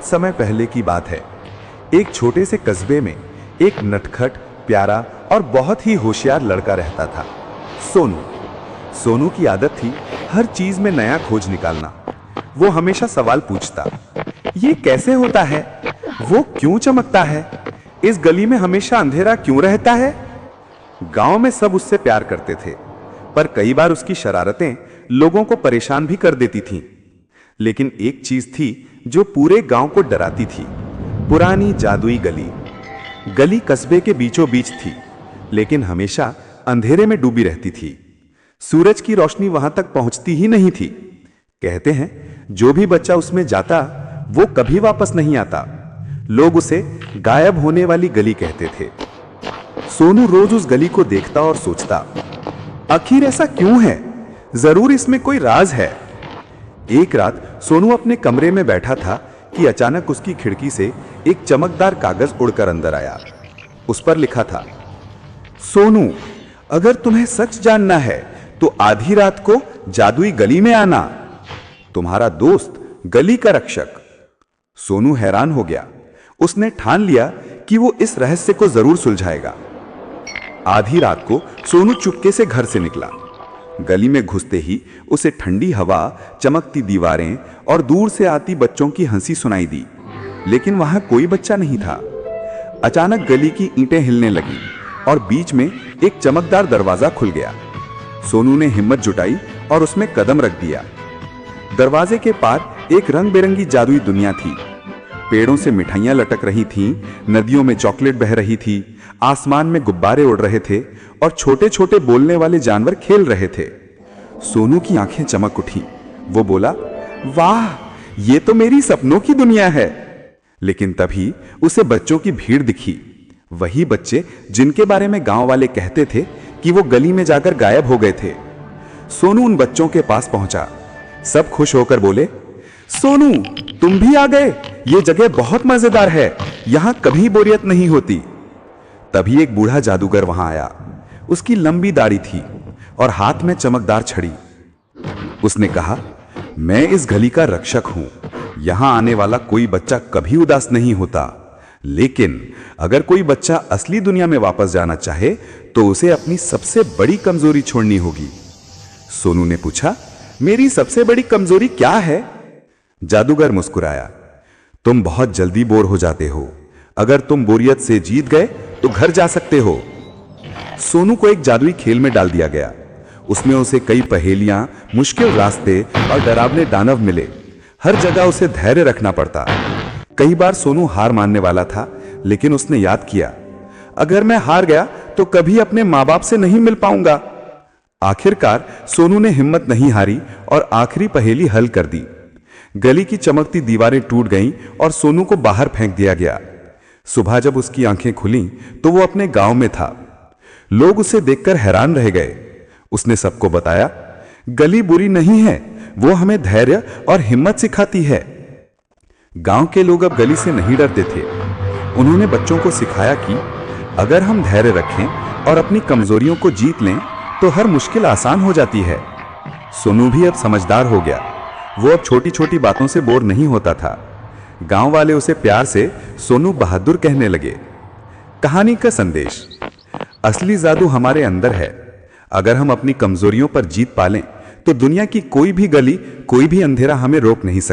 बहुत समय पहले की बात है। एक छोटे से कस्बे में एक नटखट, प्यारा और बहुत ही होशियार लड़का रहता था, सोनू। सोनू की आदत थी हर चीज में नया खोज निकालना। वो हमेशा सवाल पूछता, ये कैसे होता है, वो क्यों चमकता है, इस गली में हमेशा अंधेरा क्यों रहता है। गांव में सब उससे प्यार करते थे, पर कई बार उसकी शरारतें लोगों को परेशान भी कर देती थीं। लेकिन एक चीज थी जो पूरे गांव को डराती थी, पुरानी जादुई गली। गली कस्बे के बीचों बीच थी, लेकिन हमेशा अंधेरे में डूबी रहती थी। सूरज की रोशनी वहां तक पहुंचती ही नहीं थी। कहते हैं जो भी बच्चा उसमें जाता वो कभी वापस नहीं आता। लोग उसे गायब होने वाली गली कहते थे। सोनू रोज उस गली को देखता और सोचता, आखिर ऐसा क्यों है, जरूर इसमें कोई राज है। एक रात सोनू अपने कमरे में बैठा था कि अचानक उसकी खिड़की से एक चमकदार कागज उड़कर अंदर आया। उस पर लिखा था, सोनू, अगर तुम्हें सच जानना है तो आधी रात को जादुई गली में आना। तुम्हारा दोस्त, गली का रक्षक। सोनू हैरान हो गया। उसने ठान लिया कि वो इस रहस्य को जरूर सुलझाएगा। आधी रात को सोनू चुपके से घर से निकला। गली में घुसते ही उसे ठंडी हवा, चमकती दीवारें और दूर से आती बच्चों की हंसी सुनाई दी, लेकिन वहां कोई बच्चा नहीं था। अचानक गली की ईंटें हिलने लगी और बीच में एक चमकदार दरवाजा खुल गया। सोनू ने हिम्मत जुटाई और उसमें कदम रख दिया। दरवाजे के पार एक रंग बिरंगी जादुई दुनिया थी। पेड़ों से मिठाइयां लटक रही थीं, नदियों में चॉकलेट बह रही थी, आसमान में गुब्बारे उड़ रहे थे और छोटे छोटे बोलने वाले जानवर खेल रहे थे। सोनू की आंखें चमक उठी। वो बोला, वाह, ये तो मेरी सपनों की दुनिया है। लेकिन तभी उसे बच्चों की भीड़ दिखी। वही बच्चे जिनके बारे में गांव वाले कहते थे कि वो गली में जाकर गायब हो गए थे। सोनू उन बच्चों के पास पहुंचा। सब खुश होकर बोले, सोनू, तुम भी आ गए, ये जगह बहुत मजेदार है, यहां कभी बोरियत नहीं होती। तभी एक बूढ़ा जादूगर वहां आया। उसकी लंबी दाढ़ी थी और हाथ में चमकदार छड़ी। उसने कहा, मैं इस गली का रक्षक हूं। यहां आने वाला कोई बच्चा कभी उदास नहीं होता, लेकिन अगर कोई बच्चा असली दुनिया में वापस जाना चाहे तो उसे अपनी सबसे बड़ी कमजोरी छोड़नी होगी। सोनू ने पूछा, मेरी सबसे बड़ी कमजोरी क्या है? जादूगर मुस्कुराया, तुम बहुत जल्दी बोर हो जाते हो। अगर तुम बोरियत से जीत गए तो घर जा सकते हो। सोनू को एक जादुई खेल में डाल दिया गया। उसमें उसे कई पहेलियां, मुश्किल रास्ते और डरावने दानव मिले। हर जगह उसे धैर्य रखना पड़ता। कई बार सोनू हार मानने वाला था, लेकिन उसने याद किया, अगर मैं हार गया तो कभी अपने माँ बाप से नहीं मिल पाऊंगा। आखिरकार सोनू ने हिम्मत नहीं हारी और आखिरी पहेली हल कर दी। गली की चमकती दीवारें टूट गईं और सोनू को बाहर फेंक दिया गया। सुबह जब उसकी आंखें खुलीं तो वो अपने गांव में था। लोग उसे देखकर हैरान रह गए। उसने सबको बताया, गली बुरी नहीं है, वो हमें धैर्य और हिम्मत सिखाती है। गांव के लोग अब गली से नहीं डरते थे। उन्होंने बच्चों को सिखाया कि अगर हम धैर्य रखें और अपनी कमजोरियों को जीत लें तो हर मुश्किल आसान हो जाती है। सोनू भी अब समझदार हो गया। वो अब छोटी छोटी बातों से बोर नहीं होता था। गांव वाले उसे प्यार से सोनू बहादुर कहने लगे। कहानी का संदेश, असली जादू हमारे अंदर है। अगर हम अपनी कमजोरियों पर जीत पालें तो दुनिया की कोई भी गली, कोई भी अंधेरा हमें रोक नहीं सकता।